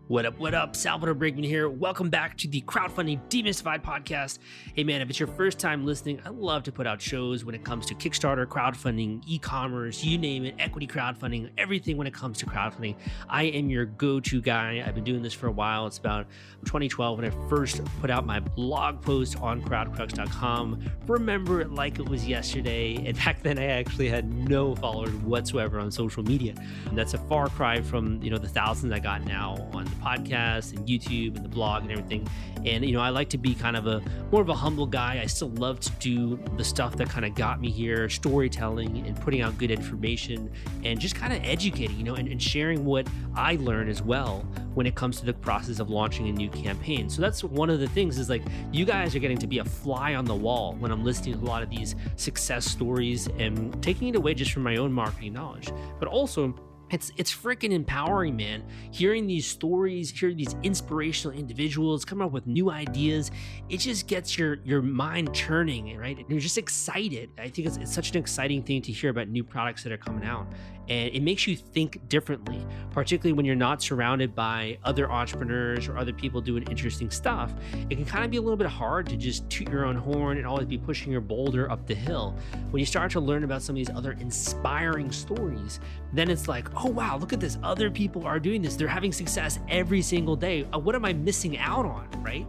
What up, what up? Salvador Briggman here. Welcome back to the Crowdfunding Demystified podcast. Hey man, if it's your first time listening, I love to put out shows when it comes to Kickstarter, crowdfunding, e-commerce, you name it, equity crowdfunding, everything when it comes to crowdfunding. I am your go-to guy. I've been doing this for a while. It's about 2012 when I first put out my blog post on crowdcrux.com. Remember it like it was yesterday. And back then I actually had no followers whatsoever on social media. And that's a far cry from, the thousands I got now on the podcast and YouTube and the blog and everything. And, I like to be kind of more of a humble guy. I still love to do the stuff that kind of got me here, storytelling and putting out good information and just kind of educating, and sharing what I learn as well when it comes to the process of launching a new campaign. So that's one of the things is like, you guys are getting to be a fly on the wall when I'm listening to a lot of these success stories and taking it away just from my own marketing knowledge, but also it's freaking empowering, man. Hearing these stories, hearing these inspirational individuals come up with new ideas, it just gets your mind churning, right? And you're just excited. I think it's such an exciting thing to hear about new products that are coming out. And it makes you think differently, particularly when you're not surrounded by other entrepreneurs or other people doing interesting stuff. It can kind of be a little bit hard to just toot your own horn and always be pushing your boulder up the hill. When you start to learn about some of these other inspiring stories, then it's like, oh wow, look at this. Other people are doing this. They're having success every single day. What am I missing out on, right?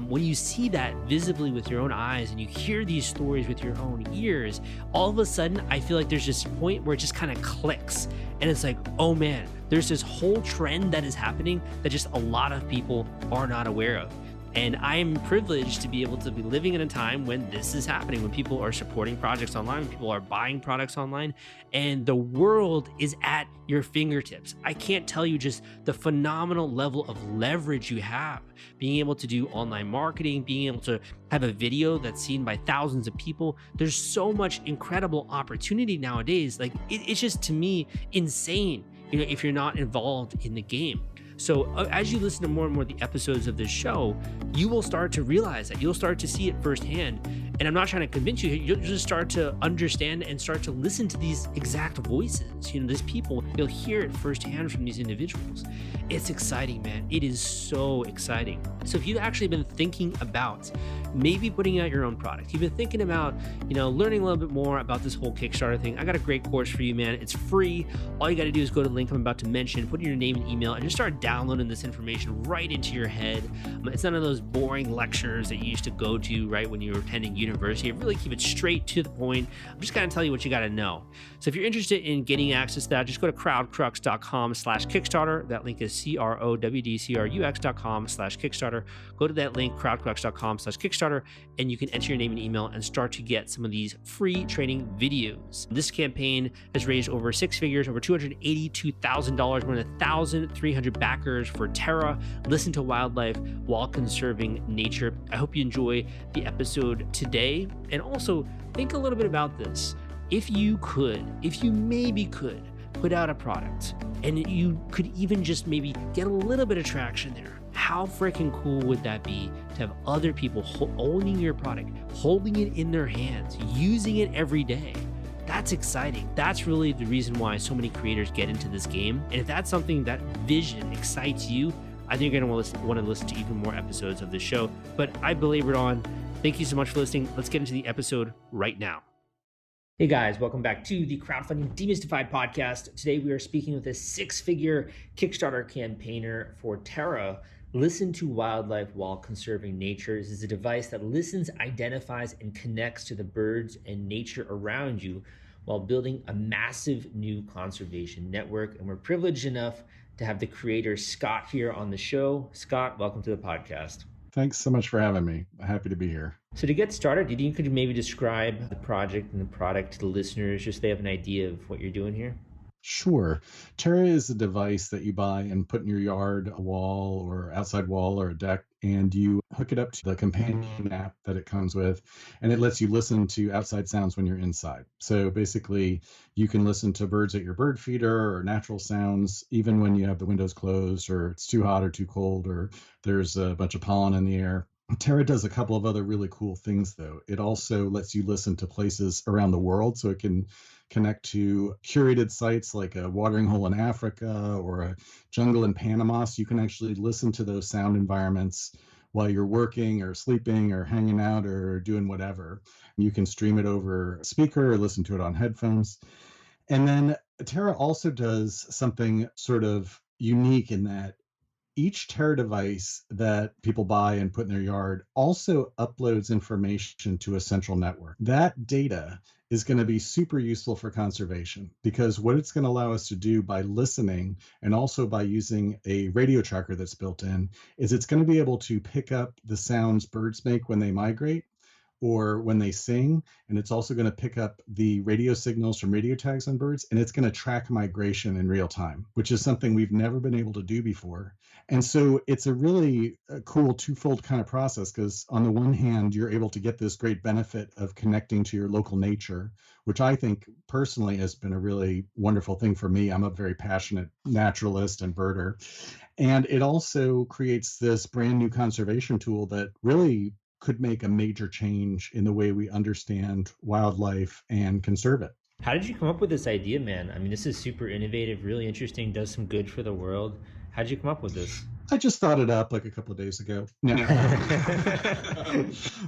When you see that visibly with your own eyes and you hear these stories with your own ears, all of a sudden, I feel like there's this point where it just kind of clicks. And it's like, oh man, there's this whole trend that is happening that just a lot of people are not aware of. And I am privileged to be able to be living in a time when this is happening, when people are supporting projects online, when people are buying products online, and the world is at your fingertips. I can't tell you just the phenomenal level of leverage you have, being able to do online marketing, being able to have a video that's seen by thousands of people. There's so much incredible opportunity nowadays. Like it's just, to me, insane, if you're not involved in the game. So as you listen to more and more of the episodes of this show, you will start to realize that. You'll start to see it firsthand. And I'm not trying to convince you, you'll just start to understand and start to listen to these exact voices. These people, you'll hear it firsthand from these individuals. It's exciting, man. It is so exciting. So if you've actually been thinking about maybe putting out your own product, you've been thinking about, learning a little bit more about this whole Kickstarter thing, I got a great course for you, man. It's free. All you got to do is go to the link I'm about to mention, put in your name and email, and just start downloading this information right into your head. It's none of those boring lectures that you used to go to, right, when you were attending university. I really keep it straight to the point. I'm just going to tell you what you got to know. So if you're interested in getting access to that, just go to crowdcrux.com/Kickstarter. That link is crowdcrux.com/Kickstarter. Go to that link, crowdcrux.com/Kickstarter, and you can enter your name and email and start to get some of these free training videos. This campaign has raised over six figures, over $282,000, more than 1,300 backers for Terra. Listen to wildlife while conserving nature. I hope you enjoy the episode today. And also think a little bit about this. If you maybe could put out a product and you could even just maybe get a little bit of traction there, how freaking cool would that be to have other people owning your product, holding it in their hands, using it every day? That's exciting. That's really the reason why so many creators get into this game. And if that's something, that vision excites you, I think you're going to want to listen to even more episodes of this show. But I belabored on. Thank you so much for listening. Let's get into the episode right now. Hey guys, welcome back to the Crowdfunding Demystified podcast. Today we are speaking with a six-figure Kickstarter campaigner for Terra. Listen to wildlife while conserving nature. This is a device that listens, identifies, and connects to the birds and nature around you while building a massive new conservation network. And we're privileged enough to have the creator, Scott, here on the show. Scott, welcome to the podcast. Thanks so much for having me. Happy to be here. So to get started, do you think you could maybe describe the project and the product to the listeners, just so they have an idea of what you're doing here? Sure. Terra is a device that you buy and put in your yard, a wall or outside wall or a deck, and you hook it up to the companion app that it comes with, and it lets you listen to outside sounds when you're inside. So basically, you can listen to birds at your bird feeder or natural sounds, even when you have the windows closed or it's too hot or too cold or there's a bunch of pollen in the air. Terra does a couple of other really cool things, though. It also lets you listen to places around the world, so it can connect to curated sites like a watering hole in Africa or a jungle in Panama. So you can actually listen to those sound environments while you're working or sleeping or hanging out or doing whatever. You can stream it over a speaker or listen to it on headphones. And then Terra also does something sort of unique in that each Terra device that people buy and put in their yard also uploads information to a central network. That data is going to be super useful for conservation because what it's going to allow us to do by listening and also by using a radio tracker that's built in is it's going to be able to pick up the sounds birds make when they migrate or when they sing. And it's also going to pick up the radio signals from radio tags on birds, and it's going to track migration in real time, which is something we've never been able to do before. And so it's a really cool twofold kind of process because on the one hand, you're able to get this great benefit of connecting to your local nature, which I think personally has been a really wonderful thing for me. I'm a very passionate naturalist and birder. And it also creates this brand new conservation tool that really could make a major change in the way we understand wildlife and conserve it. How did you come up with this idea, man? I mean, this is super innovative, really interesting, does some good for the world. How did you come up with this? I just thought it up like a couple of days ago. No.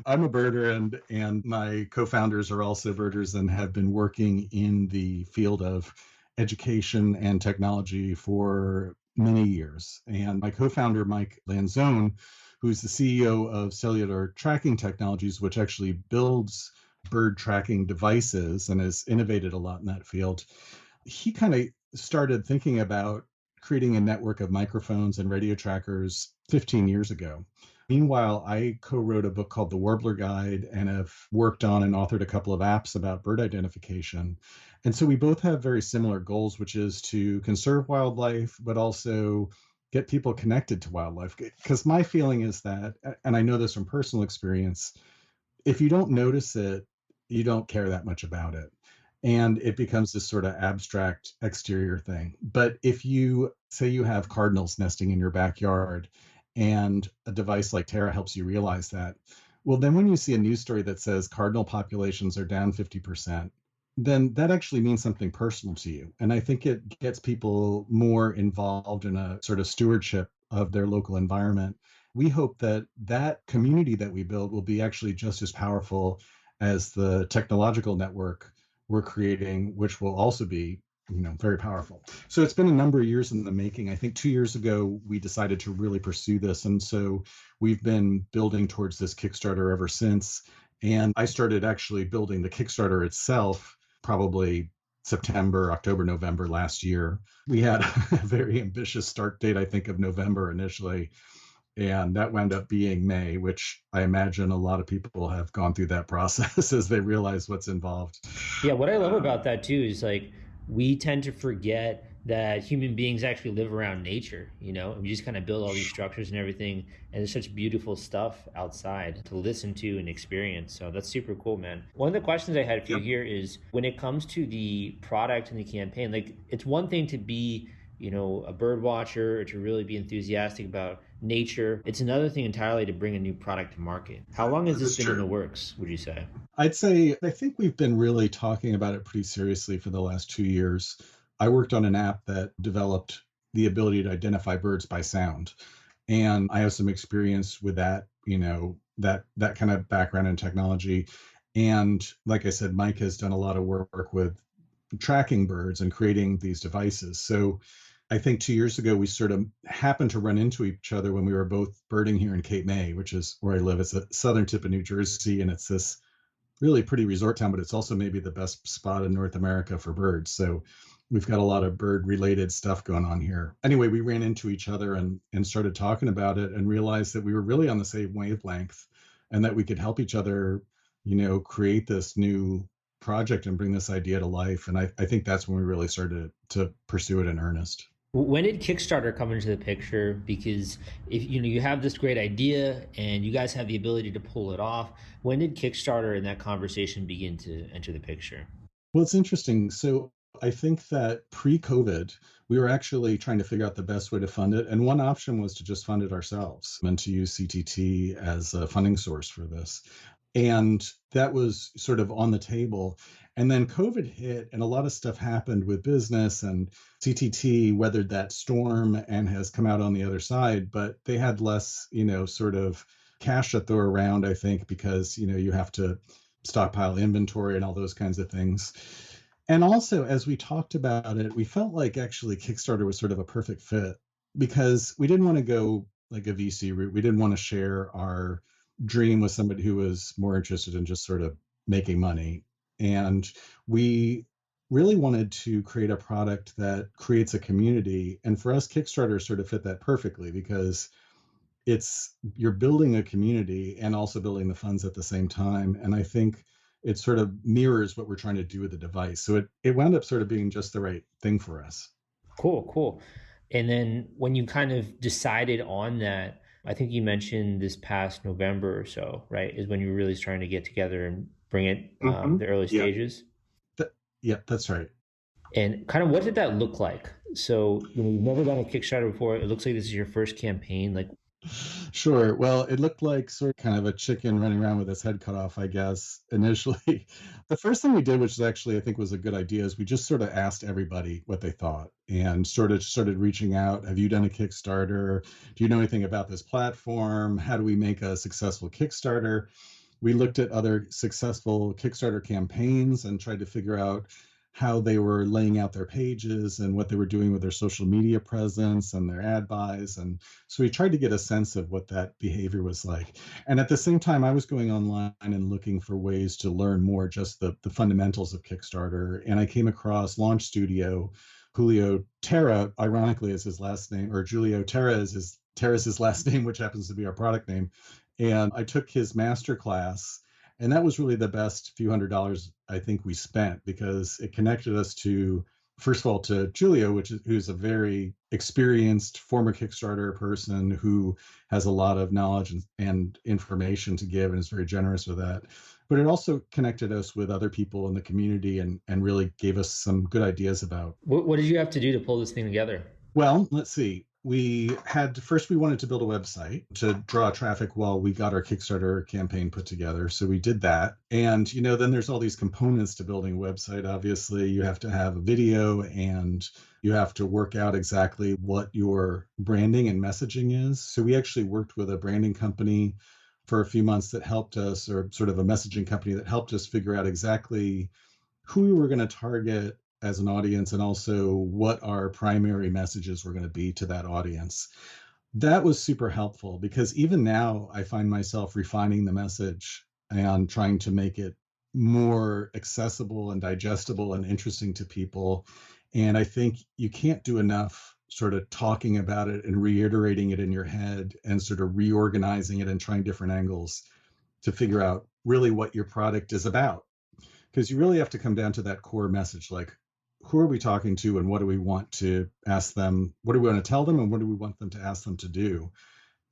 I'm a birder, and my co-founders are also birders and have been working in the field of education and technology for many years. And my co-founder, Mike Lanzone, who's the CEO of Cellular Tracking Technologies, which actually builds bird tracking devices and has innovated a lot in that field, he kind of started thinking about creating a network of microphones and radio trackers 15 years ago. Meanwhile, I co-wrote a book called The Warbler Guide and have worked on and authored a couple of apps about bird identification. And so we both have very similar goals, which is to conserve wildlife, but also get people connected to wildlife. Because my feeling is that, and I know this from personal experience, if you don't notice it, you don't care that much about it. And it becomes this sort of abstract exterior thing. But if you say you have cardinals nesting in your backyard and a device like Terra helps you realize that, well, then when you see a news story that says cardinal populations are down 50%, then that actually means something personal to you. And I think it gets people more involved in a sort of stewardship of their local environment. We hope that that community that we build will be actually just as powerful as the technological network we're creating, which will also be, very powerful. So it's been a number of years in the making. I think 2 years ago, we decided to really pursue this. And so we've been building towards this Kickstarter ever since. And I started actually building the Kickstarter itself probably September, October, November last year. We had a very ambitious start date, I think, of November initially. And that wound up being May, which I imagine a lot of people have gone through that process as they realize what's involved. Yeah, what I love about that too is like we tend to forget that human beings actually live around nature, and we just kind of build all these structures and everything. And there's such beautiful stuff outside to listen to and experience. So that's super cool, man. One of the questions I had for you here is when it comes to the product and the campaign, like it's one thing to be a bird watcher or to really be enthusiastic about nature. It's another thing entirely to bring a new product to market. How long has this been in the works, would you say? I think we've been really talking about it pretty seriously for the last 2 years. I worked on an app that developed the ability to identify birds by sound. And I have some experience with that, that kind of background in technology. And like I said, Mike has done a lot of work with tracking birds and creating these devices. So I think 2 years ago, we sort of happened to run into each other when we were both birding here in Cape May, which is where I live. It's the southern tip of New Jersey, and it's this really pretty resort town, but it's also maybe the best spot in North America for birds. So we've got a lot of bird-related stuff going on here. Anyway, we ran into each other and started talking about it and realized that we were really on the same wavelength and that we could help each other, create this new project and bring this idea to life. And I think that's when we really started to pursue it in earnest. When did Kickstarter come into the picture? Because if you have this great idea and you guys have the ability to pull it off, when did Kickstarter and that conversation begin to enter the picture? Well, it's interesting. So I think that pre-COVID, we were actually trying to figure out the best way to fund it. And one option was to just fund it ourselves and to use CTT as a funding source for this. And that was sort of on the table. And then COVID hit and a lot of stuff happened with business, and CTT weathered that storm and has come out on the other side, but they had less, sort of cash to throw around, I think, because, you have to stockpile inventory and all those kinds of things. And also, as we talked about it, we felt like actually Kickstarter was sort of a perfect fit because we didn't want to go like a VC route. We didn't want to share our dream with somebody who was more interested in just sort of making money. And we really wanted to create a product that creates a community. And for us, Kickstarter sort of fit that perfectly because you're building a community and also building the funds at the same time. And I think it sort of mirrors what we're trying to do with the device. So it wound up sort of being just the right thing for us. Cool. And then when you kind of decided on that, I think you mentioned this past November or so, right? Is when you were really starting to get together and bring it the early stages. Yeah, that's right. And kind of what did that look like? So you've never done a Kickstarter before. It looks like this is your first campaign. Like, Sure. Well, it looked like sort of kind of a chicken running around with its head cut off, I guess, initially. The first thing we did, which actually I think was a good idea, is we just sort of asked everybody what they thought and sort of started reaching out. Have you done a Kickstarter? Do you know anything about this platform? How do we make a successful Kickstarter? We looked at other successful Kickstarter campaigns and tried to figure out how they were laying out their pages and what they were doing with their social media presence and their ad buys. And so we tried to get a sense of what that behavior was like. And at the same time, I was going online and looking for ways to learn more, just the fundamentals of Kickstarter. And I came across Launch Studio. Julio Terra, ironically, is his last name, or Julio Terra is his last name, which happens to be our product name. And I took his master class. And that was really the best few $100s I think we spent, because it connected us to, first of all, to Julio, who's a very experienced former Kickstarter person who has a lot of knowledge and information to give and is very generous with that. But it also connected us with other people in the community and really gave us some good ideas about. What did you have to do to pull this thing together? Well, let's see. We wanted to build a website to draw traffic while we got our Kickstarter campaign put together. So we did that. And, then there's all these components to building a website. Obviously, you have to have a video and you have to work out exactly what your branding and messaging is. So we actually worked with a branding company for a few months that helped us, or sort of a messaging company that helped us figure out exactly who we were going to target as an audience and also what our primary messages were going to be to that audience. That was super helpful because even now I find myself refining the message and trying to make it more accessible and digestible and interesting to people. And I think you can't do enough sort of talking about it and reiterating it in your head and sort of reorganizing it and trying different angles to figure out really what your product is about. Because you really have to come down to that core message, like, who are we talking to and what do we want to ask them? What do we want to tell them and what do we want them to ask them to do?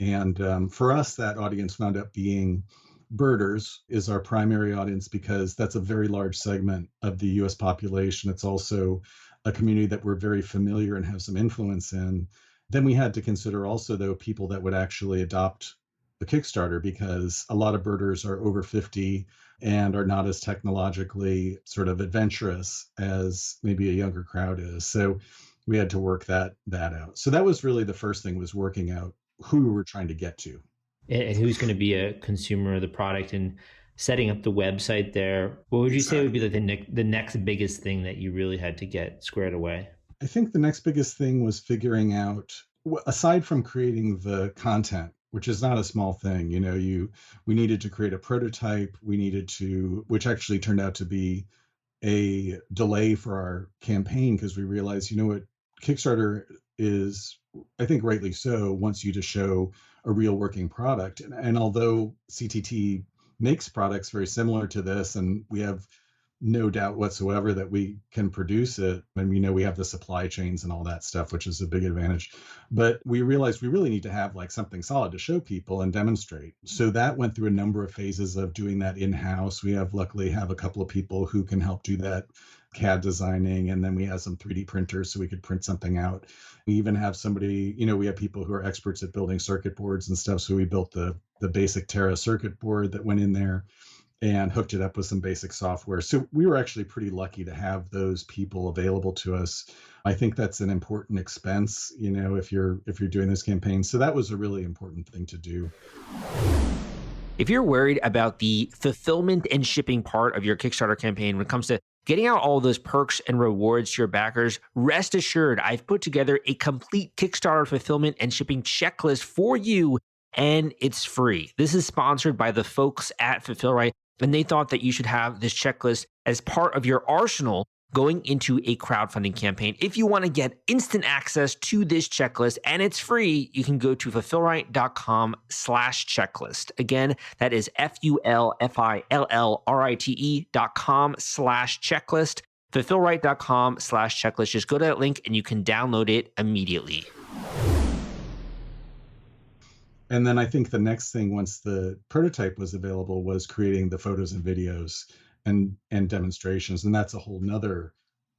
And for us, that audience wound up being birders is our primary audience because that's a very large segment of the US population. It's also a community that we're very familiar and have some influence in. Then we had to consider also, though, people that would actually adopt the Kickstarter, because a lot of birders are over 50 and are not as technologically sort of adventurous as maybe a younger crowd is. So we had to work that out. So that was really the first thing, was working out who we were trying to get to. And who's going to be a consumer of the product, and setting up the website there. What would you say would be like the next biggest thing that you really had to get squared away? I think the next biggest thing was figuring out, aside from creating the content, which is not a small thing, we needed to create a prototype. Which actually turned out to be a delay for our campaign, because we realized, what Kickstarter is, I think rightly so, wants you to show a real working product. And although CTT makes products very similar to this, and we have no doubt whatsoever that we can produce it, and we have the supply chains and all that stuff, which is a big advantage. But we realized we really need to have like something solid to show people and demonstrate. So that went through a number of phases of doing that in-house. We luckily have a couple of people who can help do that CAD designing, and then we had some 3D printers so we could print something out. We even have somebody, we have people who are experts at building circuit boards and stuff. So we built the basic Terra circuit board that went in there and hooked it up with some basic software. So we were actually pretty lucky to have those people available to us. I think that's an important expense, if you're doing this campaign. So that was a really important thing to do. If you're worried about the fulfillment and shipping part of your Kickstarter campaign when it comes to getting out all those perks and rewards to your backers, rest assured, I've put together a complete Kickstarter fulfillment and shipping checklist for you, and it's free. This is sponsored by the folks at Fulfillrite, and they thought that you should have this checklist as part of your arsenal going into a crowdfunding campaign. If you want to get instant access to this checklist and it's free, you can go to fulfillrite.com/checklist. Again, that is fulfillrite.com/checklist. fulfillrite.com/checklist. Just go to that link and you can download it immediately. And then I think the next thing, once the prototype was available, was creating the photos and videos and demonstrations. And that's a whole nother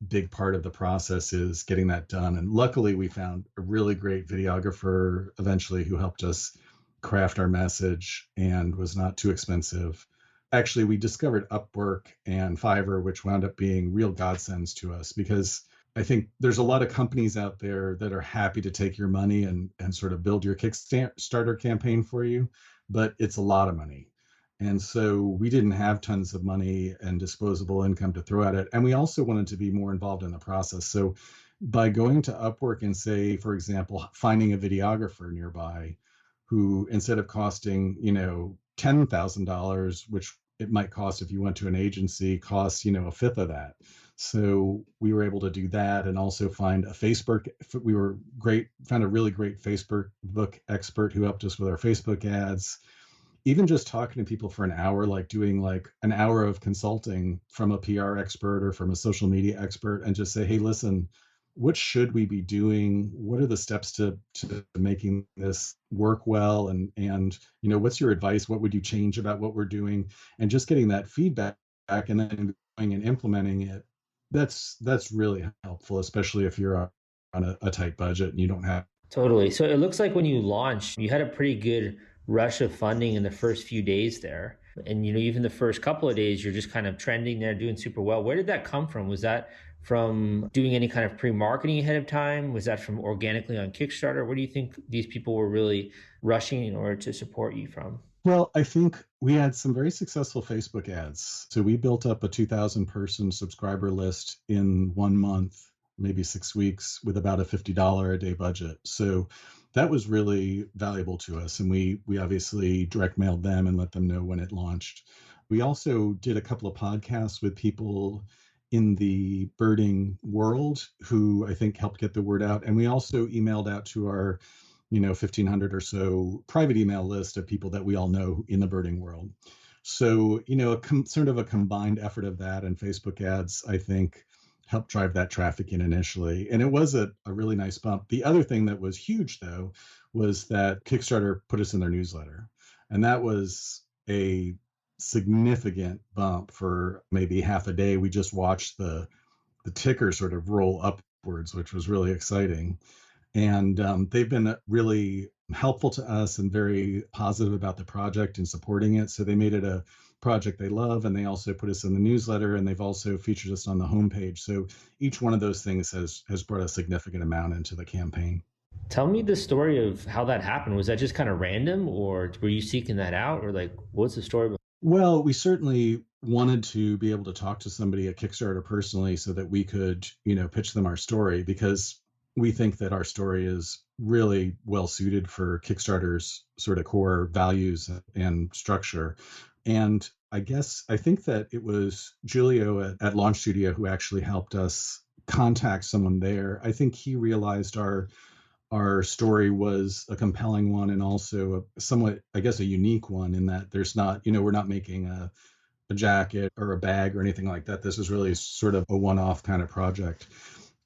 big part of the process, is getting that done. And luckily we found a really great videographer eventually who helped us craft our message and was not too expensive. Actually, we discovered Upwork and Fiverr, which wound up being real godsends to us, because I think there's a lot of companies out there that are happy to take your money and sort of build your Kickstarter campaign for you, but it's a lot of money. And so we didn't have tons of money and disposable income to throw at it. And we also wanted to be more involved in the process. So by going to Upwork and, say, for example, finding a videographer nearby who, instead of costing, $10,000, which it might cost if you went to an agency, costs, a fifth of that. So we were able to do that, and also find a Facebook. Found a really great Facebook expert who helped us with our Facebook ads. Even just talking to people for an hour, like doing like an hour of consulting from a PR expert or from a social media expert, and just say, hey, listen, what should we be doing? What are the steps to making this work well? And what's your advice? What would you change about what we're doing? And just getting that feedback and then going and implementing it. That's really helpful, especially if you're on a tight budget and you don't have. Totally. So it looks like when you launched, you had a pretty good rush of funding in the first few days there. And, even the first couple of days, you're just kind of trending there, doing super well. Where did that come from? Was that from doing any kind of pre-marketing ahead of time? Was that from organically on Kickstarter? Where do you think these people were really rushing in order to support you from? Well, I think we had some very successful Facebook ads. So we built up a 2,000 person subscriber list in 1 month, maybe 6 weeks, with about a $50 a day budget. So that was really valuable to us. And we obviously direct mailed them and let them know when it launched. We also did a couple of podcasts with people in the birding world who I think helped get the word out. And we also emailed out to our 1,500 or so private email list of people that we all know in the birding world. So, sort of a combined effort of that and Facebook ads, I think, helped drive that traffic in initially. And it was a really nice bump. The other thing that was huge, though, was that Kickstarter put us in their newsletter. And that was a significant bump. For maybe half a day, we just watched the ticker sort of roll upwards, which was really exciting. And they've been really helpful to us and very positive about the project and supporting it. So they made it a project they love, and they also put us in the newsletter, and they've also featured us on the homepage. So each one of those things has brought a significant amount into the campaign. Tell me the story of how that happened. Was that just kind of random, or were you seeking that out, or like, what's the story? Well, we certainly wanted to be able to talk to somebody at Kickstarter personally so that we could, pitch them our story, because we think that our story is really well suited for Kickstarter's sort of core values and structure. And I think that it was Julio at Launch Studio who actually helped us contact someone there. I think he realized our story was a compelling one, and also a somewhat, I guess, a unique one, in that there's not, we're not making a jacket or a bag or anything like that. This is really sort of a one-off kind of project.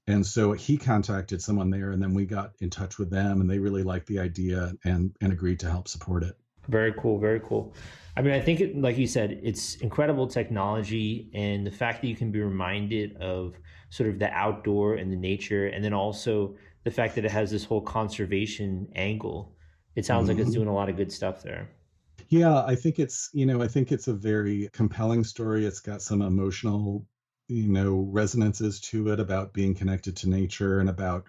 And so he contacted someone there, and then we got in touch with them, and they really liked the idea and agreed to help support it. Very cool. Very cool. I mean, I think, like you said, it's incredible technology, and the fact that you can be reminded of sort of the outdoor and the nature, and then also the fact that it has this whole conservation angle. It sounds like it's Mhm. doing a lot of good stuff there. Yeah, I think it's a very compelling story. It's got some emotional, resonances to it about being connected to nature and about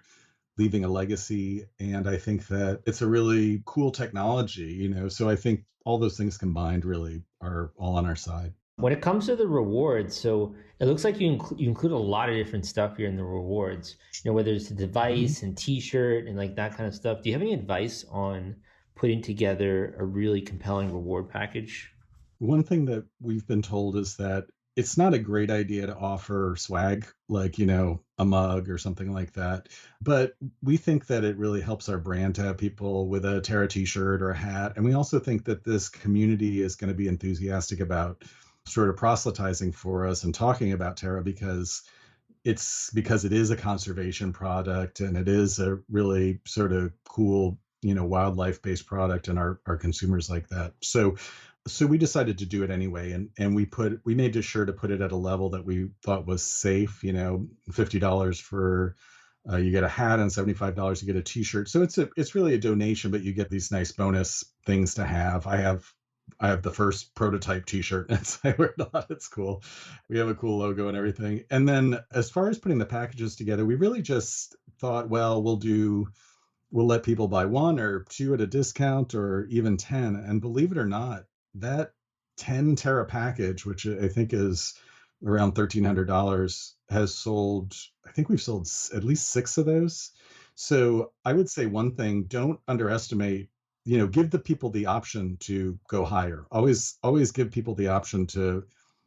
leaving a legacy. And I think that it's a really cool technology, so I think all those things combined really are all on our side. When it comes to the rewards, so it looks like you include a lot of different stuff here in the rewards. Whether it's a Mhm. device and T-shirt and like that kind of stuff. Do you have any advice on putting together a really compelling reward package? One thing that we've been told is that it's not a great idea to offer swag like, a mug or something like that. But we think that it really helps our brand to have people with a Terra t-shirt or a hat. And we also think that this community is going to be enthusiastic about sort of proselytizing for us and talking about Terra because it is a conservation product and it is a really sort of cool, wildlife based product, and our consumers like that. So we decided to do it anyway, and we made sure to put it at a level that we thought was safe. $50 for you get a hat, and $75 you get a T-shirt. So it's really a donation, but you get these nice bonus things to have. I have the first prototype T-shirt, and so I wear it a lot. It's cool. We have a cool logo and everything. And then as far as putting the packages together, we really just thought, well, we'll let people buy one or two at a discount or even 10. And believe it or not, that 10 Terra package, which I think is around $1,300, has sold, I think we've sold at least six of those. So I would say one thing, don't underestimate, give the people the option to go higher. Always give people the option to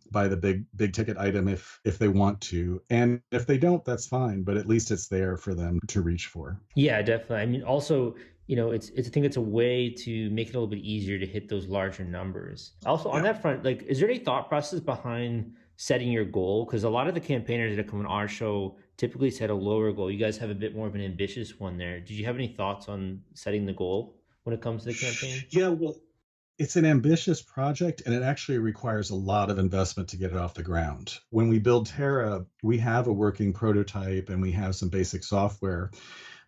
buy the big ticket item if they want to. And if they don't, that's fine, but at least it's there for them to reach for. Yeah, definitely. I mean, also, it's I think it's a way to make it a little bit easier to hit those larger numbers. Also, on Yeah. that front, like, is there any thought process behind setting your goal? Because a lot of the campaigners that come on our show typically set a lower goal. You guys have a bit more of an ambitious one there. Did you have any thoughts on setting the goal when it comes to the campaign? Yeah, well, it's an ambitious project and it actually requires a lot of investment to get it off the ground. When we build Terra, we have a working prototype and we have some basic software,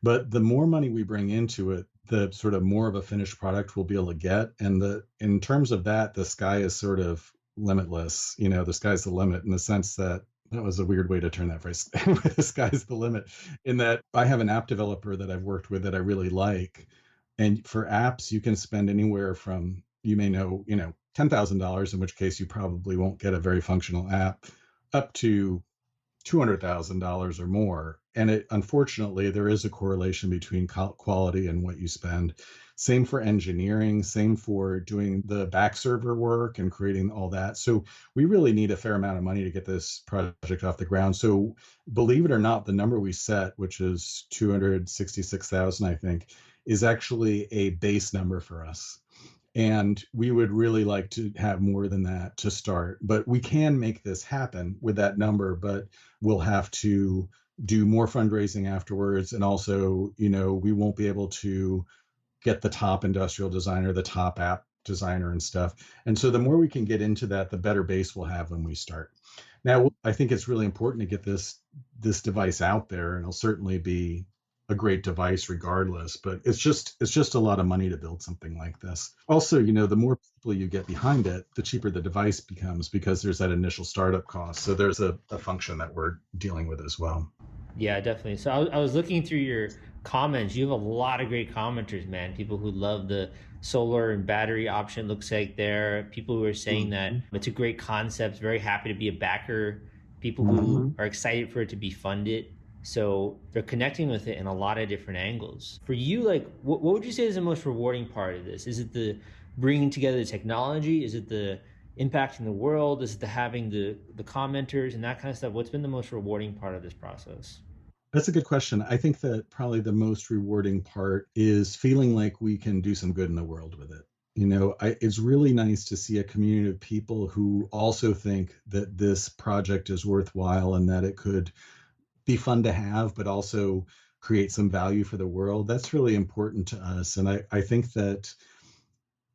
but the more money we bring into it, the sort of more of a finished product we'll be able to get. And in terms of that, the sky is sort of limitless. The sky's the limit in the sense that that was a weird way to turn that phrase. The sky's the limit in that I have an app developer that I've worked with that I really like. And for apps, you can spend anywhere from, $10,000, in which case you probably won't get a very functional app, up to $200,000 or more. And unfortunately, there is a correlation between quality and what you spend. Same for engineering, same for doing the back server work and creating all that. So we really need a fair amount of money to get this project off the ground. So believe it or not, the number we set, which is 266,000, I think, is actually a base number for us. And we would really like to have more than that to start, but we can make this happen with that number, but we'll have to do more fundraising afterwards. And also, we won't be able to get the top industrial designer, the top app designer and stuff. And so the more we can get into that, the better base we'll have when we start. Now, I think it's really important to get this device out there, and it'll certainly be a great device regardless, but it's just a lot of money to build something like this. Also, the more people you get behind it, the cheaper the device becomes because there's that initial startup cost. So there's a function that we're dealing with as well. Yeah, definitely. So I was looking through your comments. You have a lot of great commenters, man. People who love the solar and battery option, looks like there. People who are saying that Mhm. it's a great concept, very happy to be a backer. People who Mhm. are excited for it to be funded. So they're connecting with it in a lot of different angles. For you, like, what would you say is the most rewarding part of this? Is it the bringing together the technology? Is it the impacting the world? Is it the having the commenters and that kind of stuff? What's been the most rewarding part of this process? That's a good question. I think that probably the most rewarding part is feeling like we can do some good in the world with it. It's really nice to see a community of people who also think that this project is worthwhile and that it could be fun to have, but also create some value for the world. That's really important to us. And I think that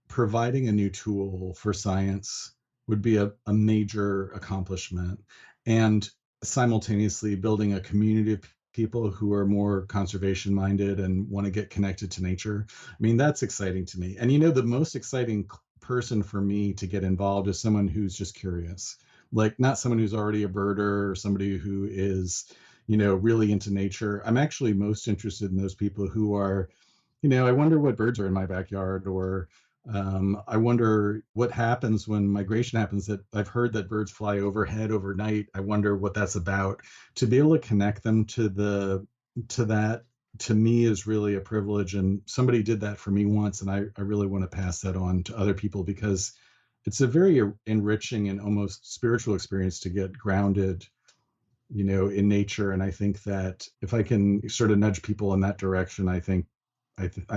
providing a new tool for science would be a major accomplishment. And simultaneously building a community of people who are more conservation minded and want to get connected to nature. I mean, that's exciting to me. And the most exciting person for me to get involved is someone who's just curious, like not someone who's already a birder or somebody who is, really into nature. I'm actually most interested in those people who are, I wonder what birds are in my backyard, or I wonder what happens when migration happens. That I've heard that birds fly overhead overnight. I wonder what that's about. To be able to connect them to that, to me, is really a privilege. And somebody did that for me once, and I really want to pass that on to other people, because it's a very enriching and almost spiritual experience to get grounded, in nature. And I think that if I can sort of nudge people in that direction, I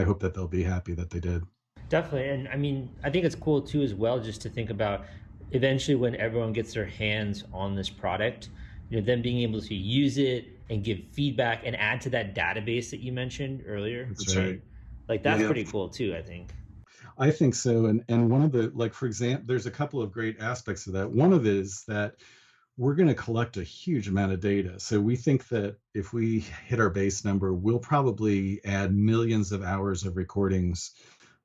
hope that they'll be happy that they did. Definitely. And I mean, I think it's cool too, as well, just to think about eventually when everyone gets their hands on this product, them being able to use it and give feedback and add to that database that you mentioned earlier. That's right. Like that's pretty cool too, I think. I think so. And one of the, like, for example, there's a couple of great aspects of that. One of it is that we're going to collect a huge amount of data. So we think that if we hit our base number, we'll probably add millions of hours of recordings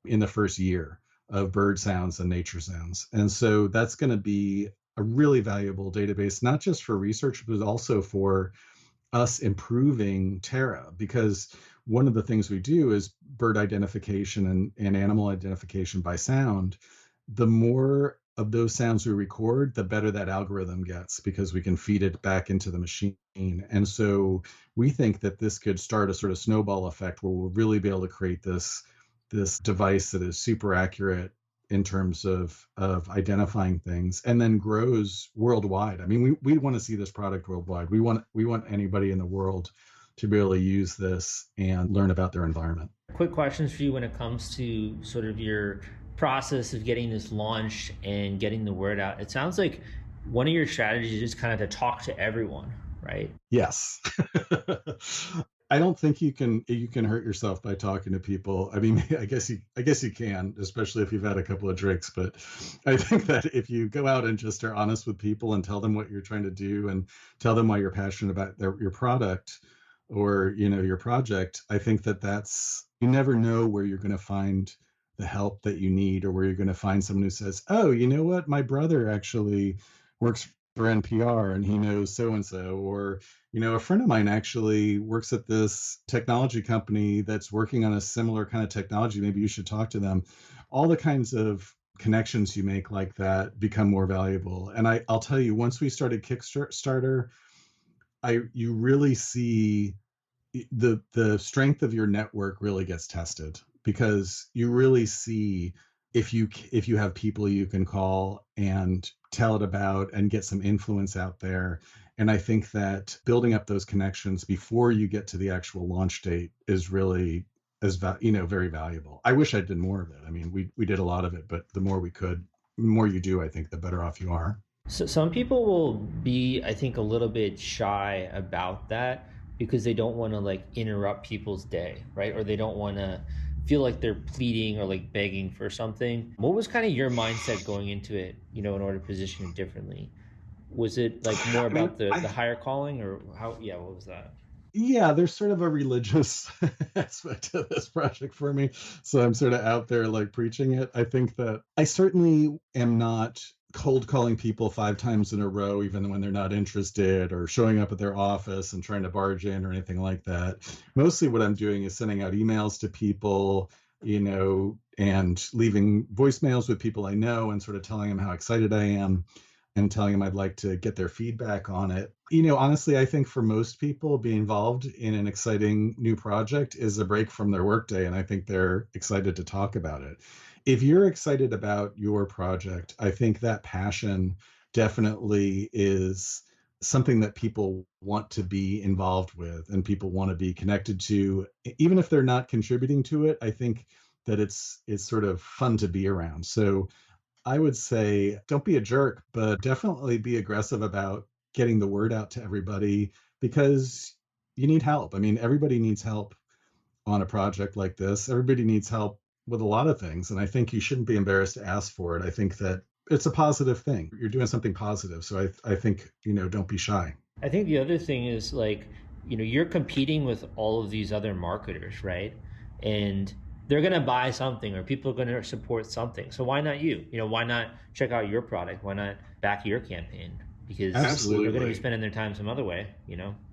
in the first year of bird sounds and nature sounds. And so that's going to be a really valuable database, not just for research, but also for us improving Terra, because one of the things we do is bird identification and animal identification by sound. The more of those sounds we record, the better that algorithm gets, because we can feed it back into the machine. And so we think that this could start a sort of snowball effect where we'll really be able to create this device that is super accurate in terms of identifying things, and then grows worldwide. I mean, we want to see this product worldwide. We want anybody in the world to be able to use this and learn about their environment. Quick questions for you when it comes to sort of your process of getting this launched and getting the word out. It sounds like one of your strategies is kind of to talk to everyone, right? Yes. I don't think you can hurt yourself by talking to people. I mean, I guess you can, especially if you've had a couple of drinks. But I think that if you go out and just are honest with people and tell them what you're trying to do and tell them why you're passionate about your product or your project, I think that's, you never know where you're going to find the help that you need, or where you're going to find someone who says, oh, you know what, my brother actually works for NPR and he knows so and so, or a friend of mine actually works at this technology company that's working on a similar kind of technology. Maybe you should talk to them. All the kinds of connections you make like that become more valuable. And I'll tell you, once we started Kickstarter, you really see the strength of your network really gets tested, because you really see if you have people you can call and tell it about and get some influence out there. And I think that building up those connections before you get to the actual launch date is really very valuable. I wish I did more of it. I mean, we did a lot of it, but the more you do, I think the better off you are. So some people will be, I think, a little bit shy about that because they don't want to like interrupt people's day, right? Or they don't want to feel like they're pleading or like begging for something. What was kind of your mindset going into it, in order to position it differently? Was it like more about the higher calling, or how? Yeah, what was that? Yeah, there's sort of a religious aspect to this project for me. So I'm sort of out there like preaching it. I think that I certainly am not cold calling people 5 times in a row, even when they're not interested, or showing up at their office and trying to barge in or anything like that. Mostly what I'm doing is sending out emails to people, and leaving voicemails with people I know and sort of telling them how excited I am and telling them I'd like to get their feedback on it. Honestly, I think for most people, being involved in an exciting new project is a break from their workday, and I think they're excited to talk about it. If you're excited about your project, I think that passion definitely is something that people want to be involved with and people want to be connected to. Even if they're not contributing to it, I think that it's sort of fun to be around. So I would say don't be a jerk, but definitely be aggressive about getting the word out to everybody, because you need help. I mean, everybody needs help on a project like this. Everybody needs help with a lot of things. And I think you shouldn't be embarrassed to ask for it. I think that it's a positive thing. You're doing something positive. So I think, don't be shy. I think the other thing is like, you're competing with all of these other marketers, right? And they're going to buy something, or people are going to support something. So why not you? Why not check out your product? Why not back your campaign? Because Absolutely. they're going to be spending their time some other way,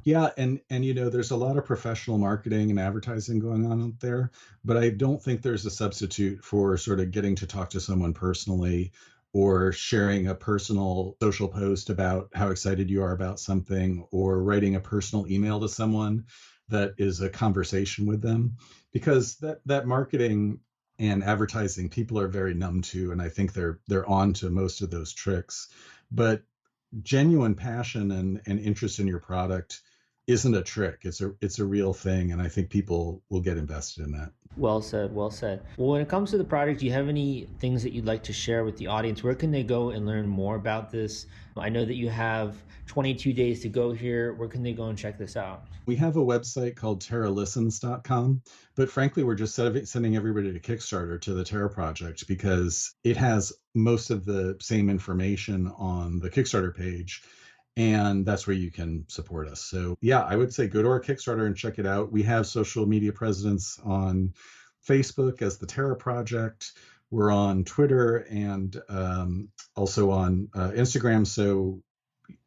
Yeah, and there's a lot of professional marketing and advertising going on out there, but I don't think there's a substitute for sort of getting to talk to someone personally, or sharing a personal social post about how excited you are about something, or writing a personal email to someone that is a conversation with them, because that marketing and advertising people are very numb to, and I think they're on to most of those tricks. But genuine passion and interest in your product isn't a trick. It's a real thing, and I think people will get invested in that. Well said, well said. Well, when it comes to the project, do you have any things that you'd like to share with the audience? Where can they go and learn more about this? I know that you have 22 days to go here. Where can they go and check this out? We have a website called terralistens.com, but frankly, we're just sending everybody to Kickstarter, to the Terra project, because it has most of the same information on the Kickstarter page, and that's where you can support us. So yeah, I would say go to our Kickstarter and check it out. We have social media presence on Facebook as the Terra Project. We're on Twitter and also on Instagram. So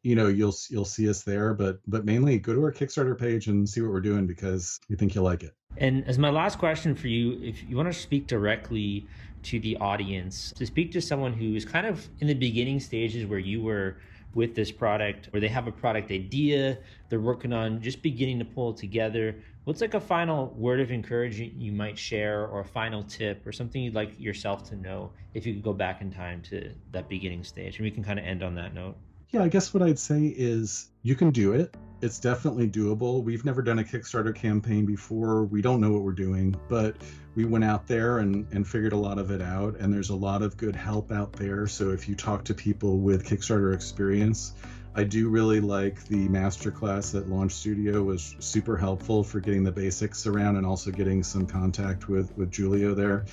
you'll see us there, but mainly go to our Kickstarter page and see what we're doing, because we think you'll like it. And as my last question for you, if you want to speak directly to the audience, to speak to someone who is kind of in the beginning stages where you were with this product, where they have a product idea, they're working on just beginning to pull it together, what's like a final word of encouragement you might share, or a final tip, or something you'd like yourself to know if you could go back in time to that beginning stage? And we can kind of end on that note. Yeah, I guess what I'd say is you can do it. It's definitely doable. We've never done a Kickstarter campaign before. We don't know what we're doing, but we went out there and figured a lot of it out. And there's a lot of good help out there. So if you talk to people with Kickstarter experience, I do really like the masterclass at Launch Studio. Was super helpful for getting the basics around, and also getting some contact with Julio there.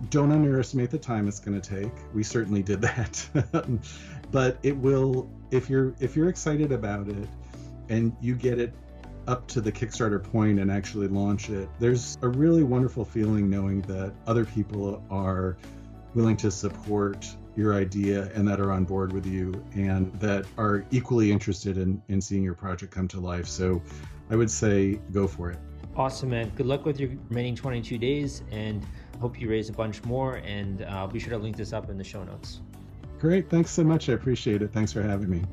Don't underestimate the time it's going to take. We certainly did that. But it will, if you're excited about it and you get it up to the Kickstarter point and actually launch it, there's a really wonderful feeling knowing that other people are willing to support your idea and that are on board with you, and that are equally interested in seeing your project come to life. So I would say go for it. Awesome, man. Good luck with your remaining 22 days, and hope you raise a bunch more, and I'll be sure to link this up in the show notes. Great. Thanks so much. I appreciate it. Thanks for having me.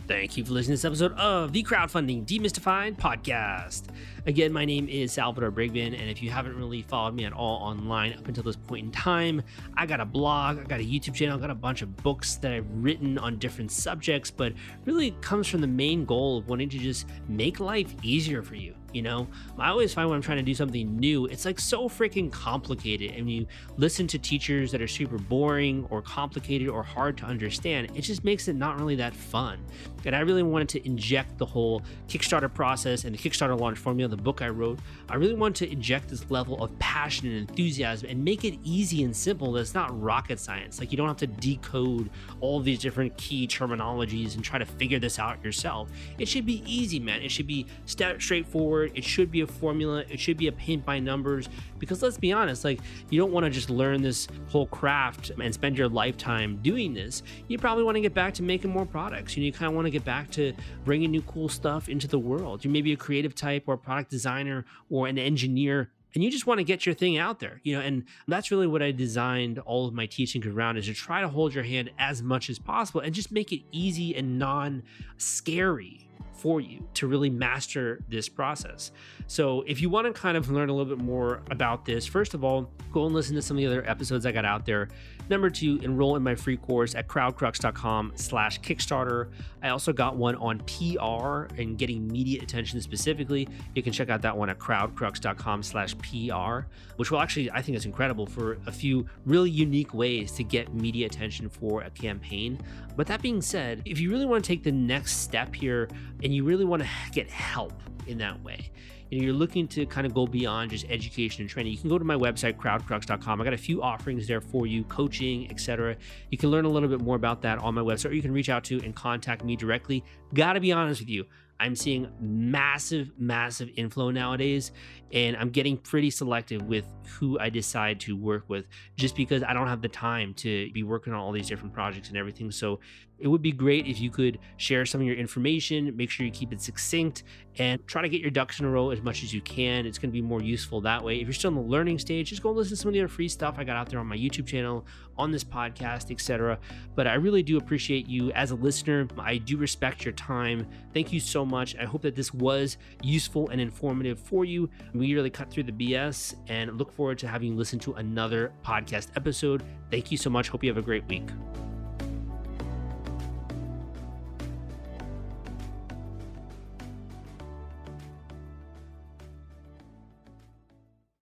Thank you for listening to this episode of the Crowdfunding Demystified podcast. Again, my name is Salvador Briggman, and if you haven't really followed me at all online up until this point in time, I got a blog, I got a YouTube channel, I got a bunch of books that I've written on different subjects, but really it comes from the main goal of wanting to just make life easier for you. I always find when I'm trying to do something new, it's like so freaking complicated. And you listen to teachers that are super boring or complicated or hard to understand, it just makes it not really that fun. And I really wanted to inject the whole Kickstarter process and the Kickstarter launch formula, the book I wrote. I really wanted to inject this level of passion and enthusiasm and make it easy and simple. That's not rocket science. Like, you don't have to decode all these different key terminologies and try to figure this out yourself. It should be easy, man. It should be straightforward. It should be a formula. It should be a paint by numbers, because let's be honest, like, you don't want to just learn this whole craft and spend your lifetime doing this. You probably want to get back to making more products. You kind of want to get back to bringing new cool stuff into the world. You may be a creative type or a product designer or an engineer, and you just want to get your thing out there, and that's really what I designed all of my teachings around, is to try to hold your hand as much as possible and just make it easy and non-scary for you to really master this process. So if you want to kind of learn a little bit more about this, first of all, go and listen to some of the other episodes I got out there. Number two, enroll in my free course at crowdcrux.com/Kickstarter. I also got one on PR and getting media attention specifically. You can check out that one at crowdcrux.com/PR, which will actually, I think, is incredible for a few really unique ways to get media attention for a campaign. But that being said, if you really want to take the next step here and you really want to get help in that way, you're looking to kind of go beyond just education and training, you can go to my website, crowdcrux.com. I got a few offerings there for you, coaching, etc. You can learn a little bit more about that on my website, or you can reach out to and contact me directly. Gotta be honest with you, I'm seeing massive inflow nowadays, and I'm getting pretty selective with who I decide to work with, just because I don't have the time to be working on all these different projects and everything. So it would be great if you could share some of your information, make sure you keep it succinct, and try to get your ducks in a row as much as you can. It's going to be more useful that way. If you're still in the learning stage, just go listen to some of the other free stuff I got out there on my YouTube channel, on this podcast, etc. But I really do appreciate you as a listener. I do respect your time. Thank you so much. I hope that this was useful and informative for you. We really cut through the BS, and look forward to having you listen to another podcast episode. Thank you so much. Hope you have a great week.